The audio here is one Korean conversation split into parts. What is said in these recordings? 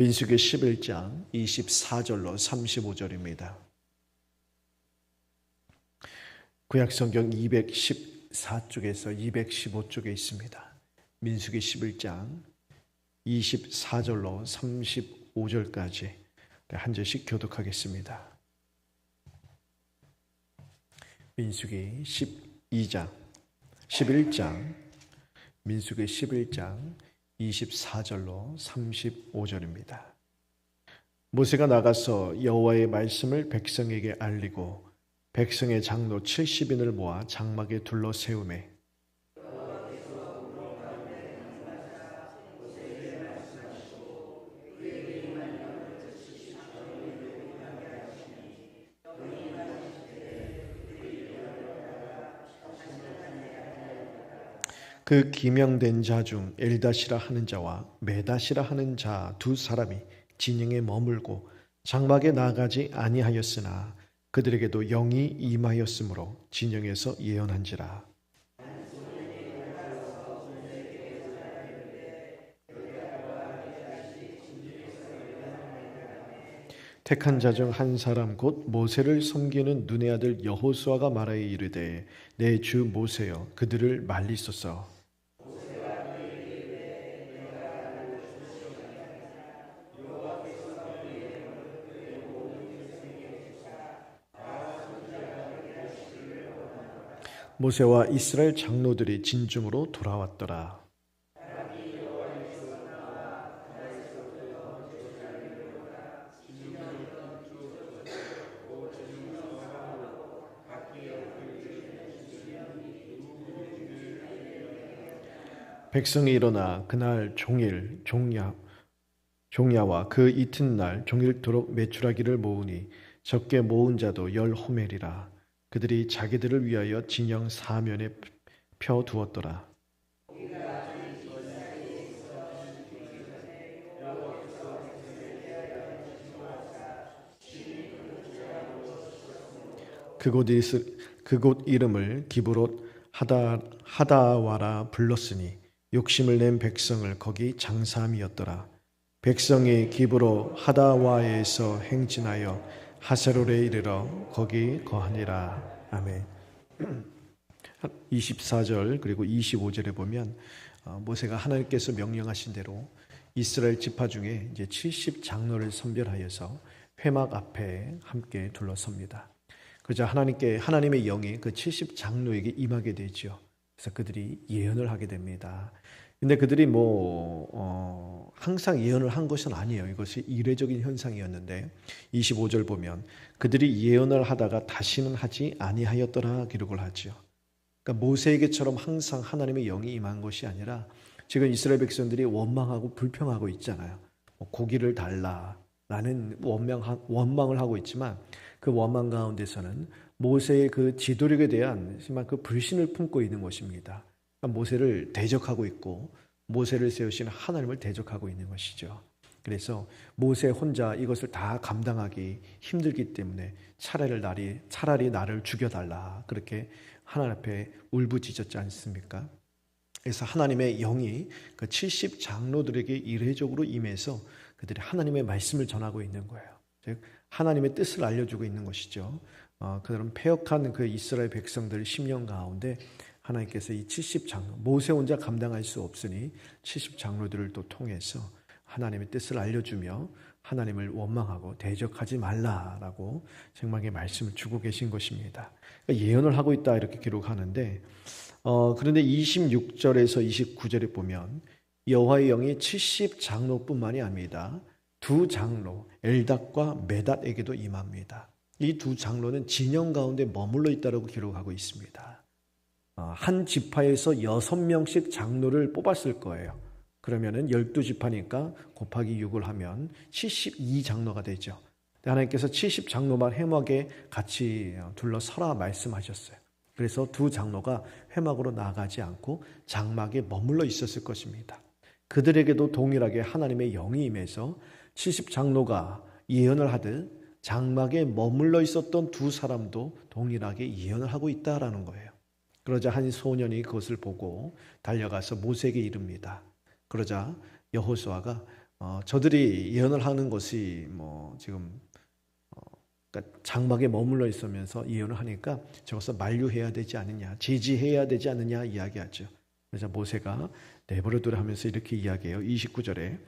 민수기 11장 24절로 35절입니다. 구약성경 214쪽에서 215쪽에 있습니다. 민수기 11장 24절로 35절까지 한 절씩 교독하겠습니다. 민수기 11장 민수기 11장 24절로 35절입니다. 모세가 나가서 여호와의 말씀을 백성에게 알리고 백성의 장로 70인을 모아 장막에 둘러 세우매 그 기명된 자 중 엘다시라 하는 자와 메다시라 하는 자 두 사람이 진영에 머물고 장막에 나가지 아니하였으나 그들에게도 영이 임하였으므로 진영에서 예언한지라. 택한 자 중 한 사람 곧 모세를 섬기는 눈의 아들 여호수아가 말하여 이르되 내 주 모세여 그들을 말리소서. 모세와 이스라엘 장로들이 진중으로 돌아왔더라. 백성이 일어나 그날 종일 종야와 그 이튿날 종일토록 메추라기를 모으니 적게 모은 자도 10호멜이라. 그들이 자기들을 위하여 진영 사면에 펴 두었더라. 그곳 이름을 기브롯 하다와라 불렀으니 욕심을 낸 백성을 거기 장사함이었더라. 백성이 기브롯 하다와에서 행진하여 하세롤에 이르러 거기 거하니라. 아멘. 24절 그리고 25절에 보면 모세가 하나님께서 명령하신 대로 이스라엘 지파 중에 이제 70 장로를 선별하여서 회막 앞에 함께 둘러섭니다. 그러자 하나님의 영이 그 70 장로에게 임하게 되죠. 그래서 그들이 예언을 하게 됩니다. 근데 그들이 항상 예언을 한 것은 아니에요. 이것이 이례적인 현상이었는데 25절 보면 그들이 예언을 하다가 다시는 하지 아니하였더라 기록을 하죠. 그러니까 모세에게처럼 항상 하나님의 영이 임한 것이 아니라 지금 이스라엘 백성들이 원망하고 불평하고 있잖아요. 고기를 달라라는 원망을 하고 있지만 그 원망 가운데서는 모세의 그 지도력에 대한 그 불신을 품고 있는 것입니다. 모세를 대적하고 있고 모세를 세우신 하나님을 대적하고 있는 것이죠. 그래서 모세 혼자 이것을 다 감당하기 힘들기 때문에 차라리 나를 죽여달라 그렇게 하나님 앞에 울부짖었지 않습니까? 그래서 하나님의 영이 그 70 장로들에게 이례적으로 임해서 그들이 하나님의 말씀을 전하고 있는 거예요. 즉 하나님의 뜻을 알려주고 있는 것이죠. 그런 패역한 그 이스라엘 백성들 심령 가운데 하나님께서 이 70 장로, 모세 혼자 감당할 수 없으니 70 장로들을 또 통해서 하나님의 뜻을 알려주며 하나님을 원망하고 대적하지 말라라고 생명의 말씀을 주고 계신 것입니다. 그러니까 예언을 하고 있다 이렇게 기록하는데 그런데 26절에서 29절에 보면 여호와의 영이 70 장로뿐만이 아닙니다. 두 장로 엘닷과 메닷에게도 임합니다. 이 두 장로는 진영 가운데 머물러 있다고 기록하고 있습니다. 한 지파에서 6명씩 장로를 뽑았을 거예요. 그러면은 12지파니까 곱하기 6을 하면 72장로가 되죠. 하나님께서 70장로만 회막에 같이 둘러서라 말씀하셨어요. 그래서 두 장로가 회막으로 나가지 않고 장막에 머물러 있었을 것입니다. 그들에게도 동일하게 하나님의 영이 임해서 70장로가 예언을 하듯 장막에 머물러 있었던 두 사람도 동일하게 예언을 하고 있다라는 거예요. 그러자 한 소년이 그것을 보고 달려가서 모세에게 이릅니다. 그러자 여호수아가 저들이 예언을 하는 것이 지금 그러니까 장막에 머물러 있으면서 예언을 하니까 저것을 만류해야 되지 않느냐, 제지해야 되지 않느냐 이야기하죠. 그래서 모세가 내버려두라 하면서 이렇게 이야기해요. 29절에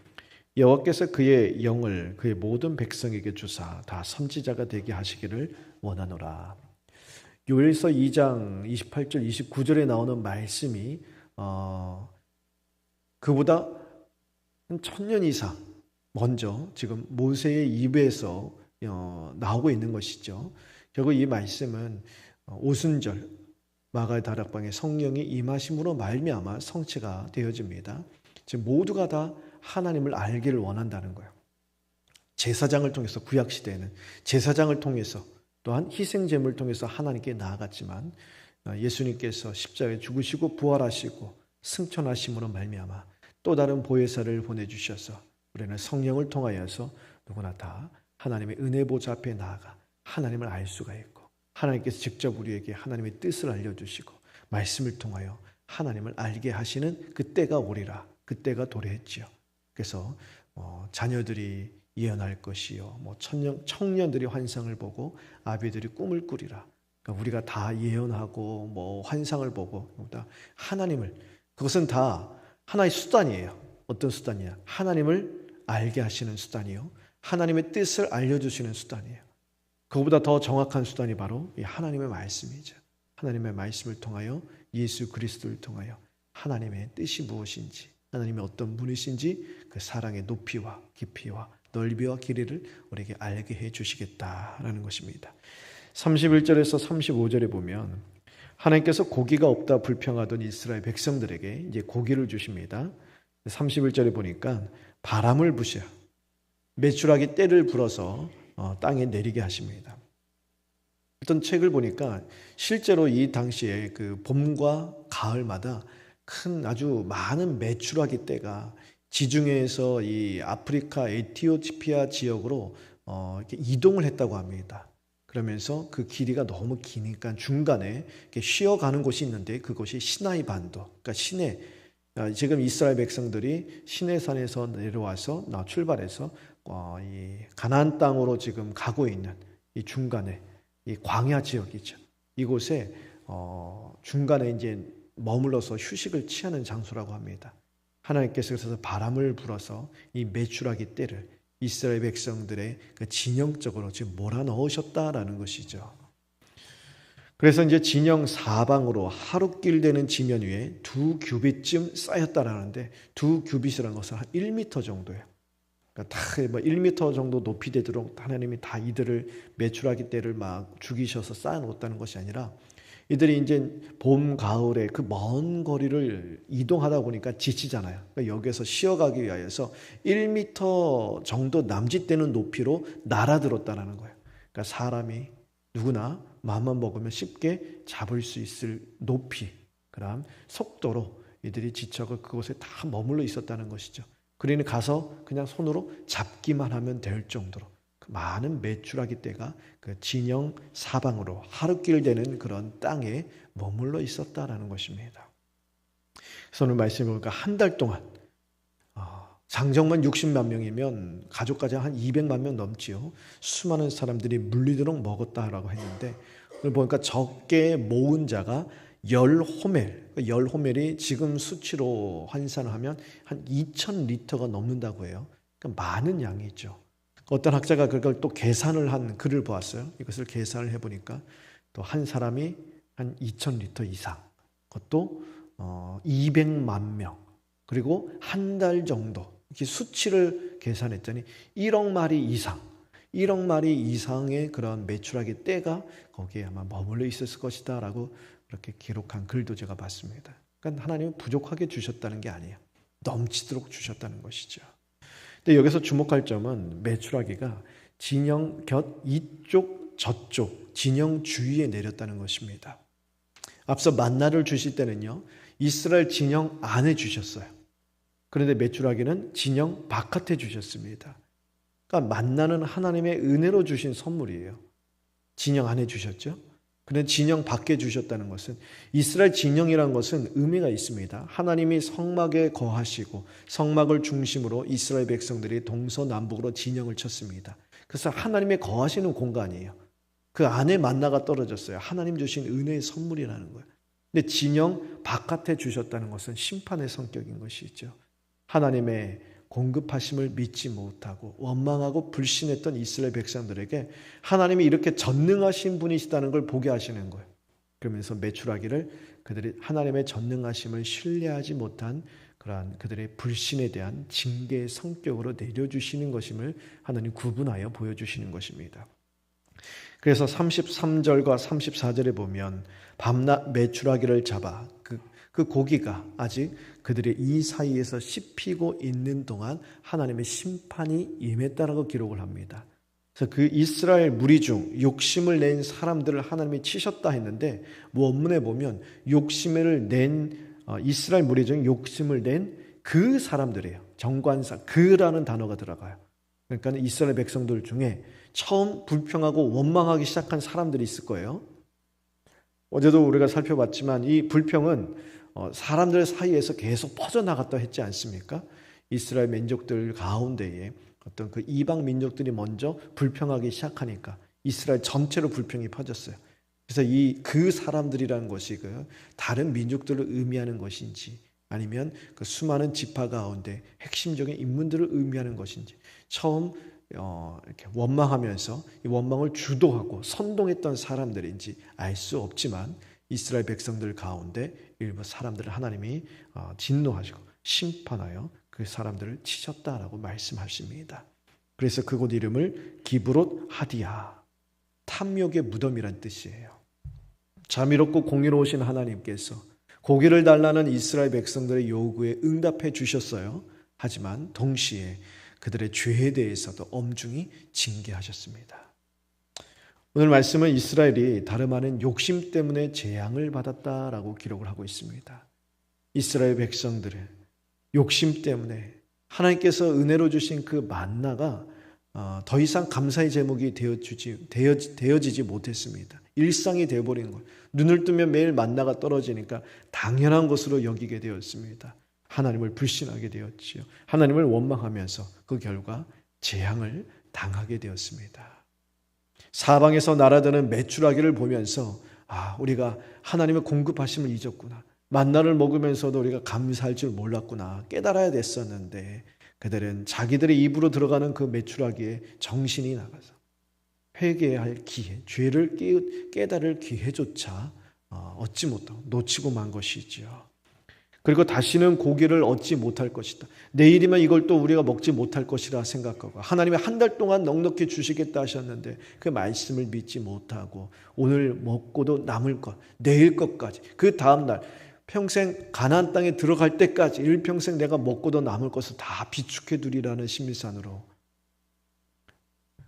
여호와께서 그의 영을 그의 모든 백성에게 주사 다 선지자가 되게 하시기를 원하노라. 요엘서 2장 28절 29절에 나오는 말씀이 그보다 한 1000년 이상 먼저 지금 모세의 입에서 나오고 있는 것이죠. 결국 이 말씀은 오순절 마가의 다락방에 성령이 임하심으로 말미암아 성취가 되어집니다. 지금 모두가 다 하나님을 알기를 원한다는 거예요. 제사장을 통해서 구약 시대에는 제사장을 통해서 또한 희생제물을 통해서 하나님께 나아갔지만 예수님께서 십자가에 죽으시고 부활하시고 승천하심으로 말미암아 또 다른 보혜사를 보내주셔서 우리는 성령을 통하여서 누구나 다 하나님의 은혜 보좌 앞에 나아가 하나님을 알 수가 있고 하나님께서 직접 우리에게 하나님의 뜻을 알려주시고 말씀을 통하여 하나님을 알게 하시는 그때가 오리라. 그때가 도래했지요. 그래서 자녀들이 예언할 것이요, 청년들이 환상을 보고 아비들이 꿈을 꾸리라. 그러니까 우리가 다 예언하고 환상을 보고 하나님을, 그것은 다 하나의 수단이에요. 어떤 수단이야? 하나님을 알게 하시는 수단이요, 하나님의 뜻을 알려주시는 수단이에요. 그거보다 더 정확한 수단이 바로 이 하나님의 말씀이죠. 하나님의 말씀을 통하여 예수 그리스도를 통하여 하나님의 뜻이 무엇인지, 하나님의 어떤 분이신지 그 사랑의 높이와 깊이와 넓이와 길이를 우리에게 알게 해 주시겠다라는 것입니다. 31절에서 35절에 보면 하나님께서 고기가 없다 불평하던 이스라엘 백성들에게 이제 고기를 주십니다. 31절에 보니까 바람을 부셔 메추라기 떼를 불어서 땅에 내리게 하십니다. 어떤 책을 보니까 실제로 이 당시에 그 봄과 가을마다 큰 아주 많은 메추라기 떼가 지중해에서 이 아프리카 에티오피아 지역으로 이렇게 이동을 했다고 합니다. 그러면서 그 길이가 너무 기니까 중간에 이렇게 쉬어가는 곳이 있는데 그곳이 시나이 반도, 그러니까 지금 이스라엘 백성들이 시내산에서 내려와서 출발해서 이 가나안 땅으로 지금 가고 있는 이 중간에 이 광야 지역이죠. 이곳에 중간에 이제 머물러서 휴식을 취하는 장소라고 합니다. 하나님께서 그래서 바람을 불어서 이 메추라기 떼를 이스라엘 백성들의 그 진영적으로 지금 몰아넣으셨다라는 것이죠. 그래서 이제 진영 사방으로 하루길 되는 지면 위에 2규빗쯤 쌓였다라는데 2규빗이라는 것은 한 1m 정도예요. 그러니까 다 1m 정도 높이 되도록 하나님이 다 이들을 메추라기 떼를 막 죽이셔서 쌓아놓았다는 것이 아니라 이들이 이제 봄, 가을에 그 먼 거리를 이동하다 보니까 지치잖아요. 그러니까 여기에서 쉬어가기 위하여서 1m 정도 남짓되는 높이로 날아들었다는 거예요. 그러니까 사람이 누구나 마음만 먹으면 쉽게 잡을 수 있을 높이, 그런 속도로 이들이 지쳐서 그곳에 다 머물러 있었다는 것이죠. 그러니 가서 그냥 손으로 잡기만 하면 될 정도로 많은 메추라기 떼가 그 진영 사방으로 하루길 되는 그런 땅에 머물러 있었다라는 것입니다. 그래서 오늘 말씀을 보니까 한 달 동안 장정만 60만 명이면 가족까지 한 200만 명 넘지요. 수많은 사람들이 물리도록 먹었다라고 했는데 오늘 보니까 적게 모은 자가 10호멜, 10호멜이 지금 수치로 환산하면 한 2,000리터가 넘는다고 해요. 그러니까 많은 양이죠. 어떤 학자가 그걸 또 계산을 한 글을 보았어요. 이것을 계산을 해보니까 또 한 사람이 한 2,000리터 이상, 그것도 200만 명, 그리고 한 달 정도 이렇게 수치를 계산했더니 1억 마리 이상의 그런 메추라기 떼가 거기에 아마 머물러 있었을 것이다라고 그렇게 기록한 글도 제가 봤습니다. 그러니까 하나님은 부족하게 주셨다는 게 아니에요. 넘치도록 주셨다는 것이죠. 근데 여기서 주목할 점은 메추라기가 진영 곁 이쪽 저쪽 진영 주위에 내렸다는 것입니다. 앞서 만나를 주실 때는요, 이스라엘 진영 안에 주셨어요. 그런데 메추라기는 진영 바깥에 주셨습니다. 그러니까 만나는 하나님의 은혜로 주신 선물이에요. 진영 안에 주셨죠. 그런 진영 밖에 주셨다는 것은 이스라엘 진영이라는 것은 의미가 있습니다. 하나님이 성막에 거하시고 성막을 중심으로 이스라엘 백성들이 동서남북으로 진영을 쳤습니다. 그래서 하나님의 거하시는 공간이에요. 그 안에 만나가 떨어졌어요. 하나님 주신 은혜의 선물이라는 거예요. 근데 진영 바깥에 주셨다는 것은 심판의 성격인 것이죠. 하나님의 공급하심을 믿지 못하고 원망하고 불신했던 이스라엘 백성들에게 하나님이 이렇게 전능하신 분이시다는 걸 보게 하시는 거예요. 그러면서 메추라기를 그들이 하나님의 전능하심을 신뢰하지 못한 그러한 그들의 불신에 대한 징계의 성격으로 내려주시는 것임을 하나님 구분하여 보여주시는 것입니다. 그래서 33절과 34절에 보면 밤낮 메추라기를 잡아 그 고기가 아직 그들의 이 사이에서 씹히고 있는 동안 하나님의 심판이 임했다라고 기록을 합니다. 그래서 그 이스라엘 무리 중 욕심을 낸 사람들을 하나님이 치셨다 했는데 원문에 보면 욕심을 낸 이스라엘 무리 중 욕심을 낸 그 사람들이에요. 정관사 그라는 단어가 들어가요. 그러니까 이스라엘 백성들 중에 처음 불평하고 원망하기 시작한 사람들이 있을 거예요. 어제도 우리가 살펴봤지만 이 불평은 사람들 사이에서 계속 퍼져나갔다 했지 않습니까? 이스라엘 민족들 가운데에 어떤 그 이방 민족들이 먼저 불평하기 시작하니까 이스라엘 전체로 불평이 퍼졌어요. 그래서 그 사람들이라는 것이 그 다른 민족들을 의미하는 것인지 아니면 그 수많은 지파 가운데 핵심적인 인물들을 의미하는 것인지 처음 이렇게 원망하면서 이 원망을 주도하고 선동했던 사람들인지 알 수 없지만 이스라엘 백성들 가운데 일부 사람들을 하나님이 진노하시고 심판하여 그 사람들을 치셨다라고 말씀하십니다. 그래서 그곳 이름을 기브롯 하디야, 탐욕의 무덤이란 뜻이에요. 자비롭고 공의로우신 하나님께서 고기를 달라는 이스라엘 백성들의 요구에 응답해 주셨어요. 하지만 동시에 그들의 죄에 대해서도 엄중히 징계하셨습니다. 오늘 말씀은 이스라엘이 다름 아닌 욕심 때문에 재앙을 받았다라고 기록을 하고 있습니다. 이스라엘 백성들의 욕심 때문에 하나님께서 은혜로 주신 그 만나가 더 이상 감사의 제목이 되어지지 못했습니다. 일상이 되어버린 것. 눈을 뜨면 매일 만나가 떨어지니까 당연한 것으로 여기게 되었습니다. 하나님을 불신하게 되었지요. 하나님을 원망하면서 그 결과 재앙을 당하게 되었습니다. 사방에서 날아드는 메추라기를 보면서 우리가 하나님의 공급하심을 잊었구나. 만나를 먹으면서도 우리가 감사할 줄 몰랐구나. 깨달아야 됐었는데 그들은 자기들의 입으로 들어가는 그 메추라기에 정신이 나가서 회개할 기회, 죄를 깨달을 기회조차 얻지 못하고 놓치고 만 것이지요. 그리고 다시는 고기를 얻지 못할 것이다. 내일이면 이걸 또 우리가 먹지 못할 것이라 생각하고 하나님이 한 달 동안 넉넉히 주시겠다 하셨는데 그 말씀을 믿지 못하고 오늘 먹고도 남을 것, 내일 것까지 그 다음날 평생 가나안 땅에 들어갈 때까지 일평생 내가 먹고도 남을 것을 다 비축해 두리라는 심리산으로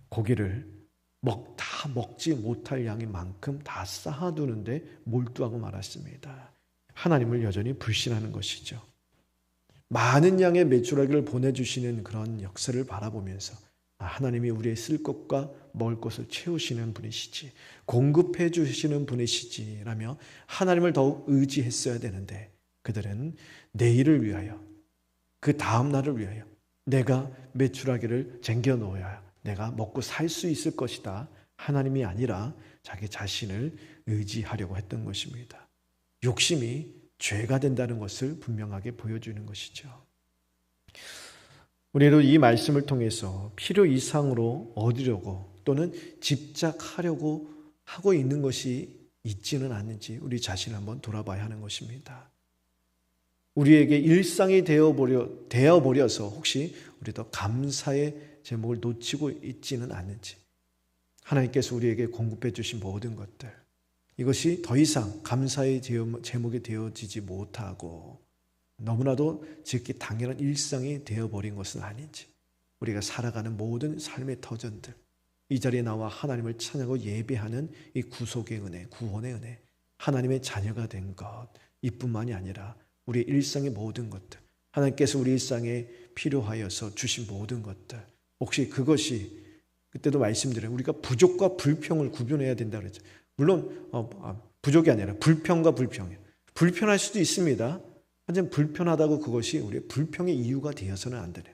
고기를 다 먹지 못할 양인 만큼 다 쌓아두는데 몰두하고 말았습니다. 하나님을 여전히 불신하는 것이죠. 많은 양의 메추라기를 보내주시는 그런 역사를 바라보면서 하나님이 우리의 쓸 것과 먹을 것을 채우시는 분이시지, 공급해 주시는 분이시지라며 하나님을 더욱 의지했어야 되는데 그들은 내일을 위하여, 그 다음 날을 위하여 내가 메추라기를 쟁겨 놓아야 내가 먹고 살 수 있을 것이다. 하나님이 아니라 자기 자신을 의지하려고 했던 것입니다. 욕심이 죄가 된다는 것을 분명하게 보여주는 것이죠. 우리도 이 말씀을 통해서 필요 이상으로 얻으려고 또는 집착하려고 하고 있는 것이 있지는 않는지 우리 자신을 한번 돌아봐야 하는 것입니다. 우리에게 일상이 되어버려서 혹시 우리도 감사의 제목을 놓치고 있지는 않는지, 하나님께서 우리에게 공급해 주신 모든 것들, 이것이 더 이상 감사의 제목이 되어지지 못하고 너무나도 지극히 당연한 일상이 되어버린 것은 아닌지, 우리가 살아가는 모든 삶의 터전들, 이 자리에 나와 하나님을 찬양하고 예배하는 이 구속의 은혜, 구원의 은혜, 하나님의 자녀가 된 것 이뿐만이 아니라 우리의 일상의 모든 것들, 하나님께서 우리 일상에 필요하여서 주신 모든 것들, 혹시 그것이 그때도 말씀드려요. 우리가 부족과 불평을 구분해야 된다 그랬죠. 물론 부족이 아니라 불평과 불평이에요. 불편할 수도 있습니다. 하지만 불편하다고 그것이 우리의 불평의 이유가 되어서는 안 되네요.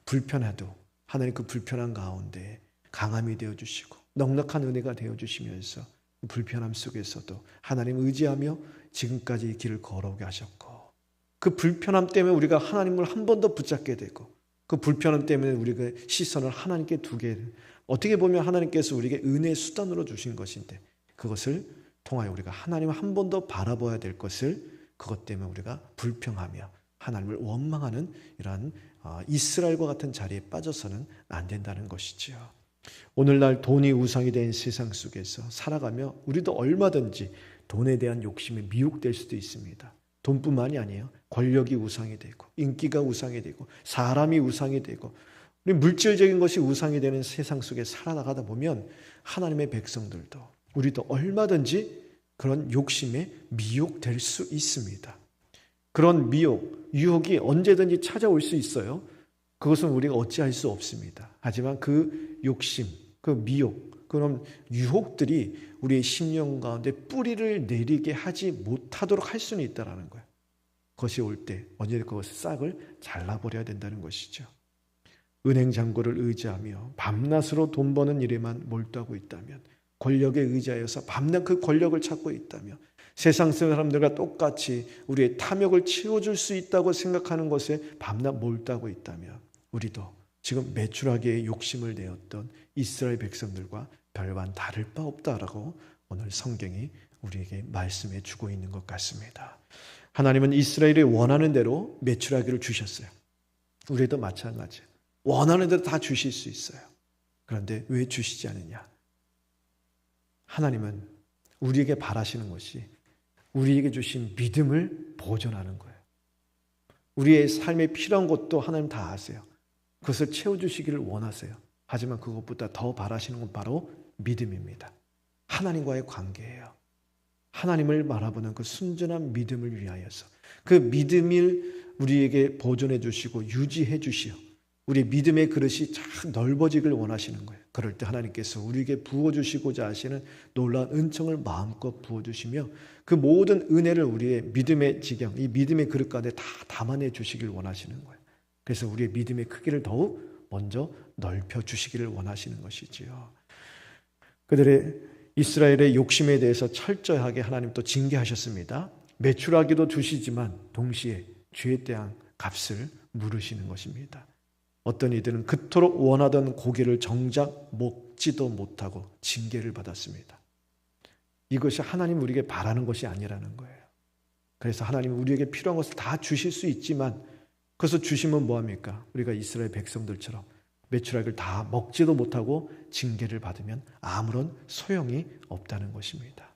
불편해도 하나님 그 불편한 가운데 강함이 되어주시고 넉넉한 은혜가 되어주시면서 불편함 속에서도 하나님 의지하며 지금까지 이 길을 걸어오게 하셨고, 그 불편함 때문에 우리가 하나님을 한 번 더 붙잡게 되고, 그 불편함 때문에 우리가 시선을 하나님께 두게, 어떻게 보면 하나님께서 우리에게 은혜의 수단으로 주신 것인데 그것을 통하여 우리가 하나님을 한 번 더 바라봐야 될 것을, 그것 때문에 우리가 불평하며 하나님을 원망하는 이러한 이스라엘과 같은 자리에 빠져서는 안 된다는 것이지요. 오늘날 돈이 우상이 된 세상 속에서 살아가며 우리도 얼마든지 돈에 대한 욕심에 미혹될 수도 있습니다. 돈뿐만이 아니에요. 권력이 우상이 되고 인기가 우상이 되고 사람이 우상이 되고 우리 물질적인 것이 우상이 되는 세상 속에 살아나가다 보면 하나님의 백성들도 우리도 얼마든지 그런 욕심에 미혹될 수 있습니다. 그런 미혹, 유혹이 언제든지 찾아올 수 있어요. 그것은 우리가 어찌할 수 없습니다. 하지만 그 욕심, 그 미혹, 그런 유혹들이 우리의 심령 가운데 뿌리를 내리게 하지 못하도록 할 수는 있다는 거예요. 그것이 올 때 언제든 그것을 싹을 잘라버려야 된다는 것이죠. 은행 잔고를 의지하며 밤낮으로 돈 버는 일에만 몰두하고 있다면, 권력에 의지하여서 밤낮 그 권력을 찾고 있다면, 세상 사람들과 똑같이 우리의 탐욕을 채워줄 수 있다고 생각하는 것에 밤낮 몰두하고 있다면, 우리도 지금 매출하기에 욕심을 내었던 이스라엘 백성들과 별반 다를 바 없다라고 오늘 성경이 우리에게 말씀해 주고 있는 것 같습니다. 하나님은 이스라엘이 원하는 대로 매출하기를 주셨어요. 우리도 마찬가지예요. 원하는 대로 다 주실 수 있어요. 그런데 왜 주시지 않느냐? 하나님은 우리에게 바라시는 것이 우리에게 주신 믿음을 보존하는 거예요. 우리의 삶에 필요한 것도 하나님 다 아세요. 그것을 채워주시기를 원하세요. 하지만 그것보다 더 바라시는 건 바로 믿음입니다. 하나님과의 관계예요. 하나님을 바라보는 그 순전한 믿음을 위하여서 그 믿음을 우리에게 보존해 주시고 유지해 주시오. 우리 믿음의 그릇이 참 넓어지길 원하시는 거예요. 그럴 때 하나님께서 우리에게 부어주시고자 하시는 놀라운 은총을 마음껏 부어주시며 그 모든 은혜를 우리의 믿음의 지경, 이 믿음의 그릇 가운데 다 담아내 주시길 원하시는 거예요. 그래서 우리의 믿음의 크기를 더욱 먼저 넓혀주시기를 원하시는 것이지요. 그들의 이스라엘의 욕심에 대해서 철저하게 하나님 또 징계하셨습니다. 매출하기도 주시지만 동시에 죄에 대한 값을 물으시는 것입니다. 어떤 이들은 그토록 원하던 고기를 정작 먹지도 못하고 징계를 받았습니다. 이것이 하나님 우리에게 바라는 것이 아니라는 거예요. 그래서 하나님 우리에게 필요한 것을 다 주실 수 있지만 그것을 주시면 뭐합니까? 우리가 이스라엘 백성들처럼 매출액을 다 먹지도 못하고 징계를 받으면 아무런 소용이 없다는 것입니다.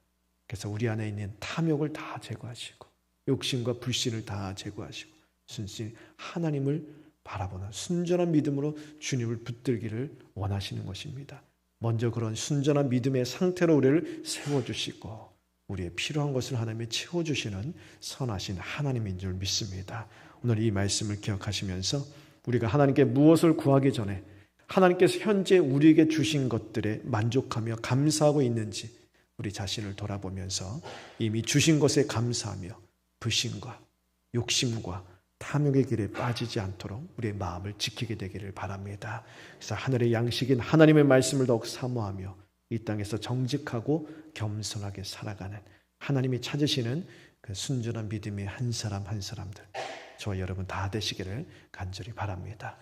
그래서 우리 안에 있는 탐욕을 다 제거하시고 욕심과 불신을 다 제거하시고 순순히 하나님을 바라보는 순전한 믿음으로 주님을 붙들기를 원하시는 것입니다. 먼저 그런 순전한 믿음의 상태로 우리를 세워주시고 우리의 필요한 것을 하나님이 채워주시는 선하신 하나님인 줄 믿습니다. 오늘 이 말씀을 기억하시면서 우리가 하나님께 무엇을 구하기 전에 하나님께서 현재 우리에게 주신 것들에 만족하며 감사하고 있는지 우리 자신을 돌아보면서 이미 주신 것에 감사하며 불신과 욕심과 탐욕의 길에 빠지지 않도록 우리의 마음을 지키게 되기를 바랍니다. 그래서 하늘의 양식인 하나님의 말씀을 더욱 사모하며 이 땅에서 정직하고 겸손하게 살아가는 하나님이 찾으시는 그 순전한 믿음의 한 사람 한 사람들 저와 여러분 다 되시기를 간절히 바랍니다.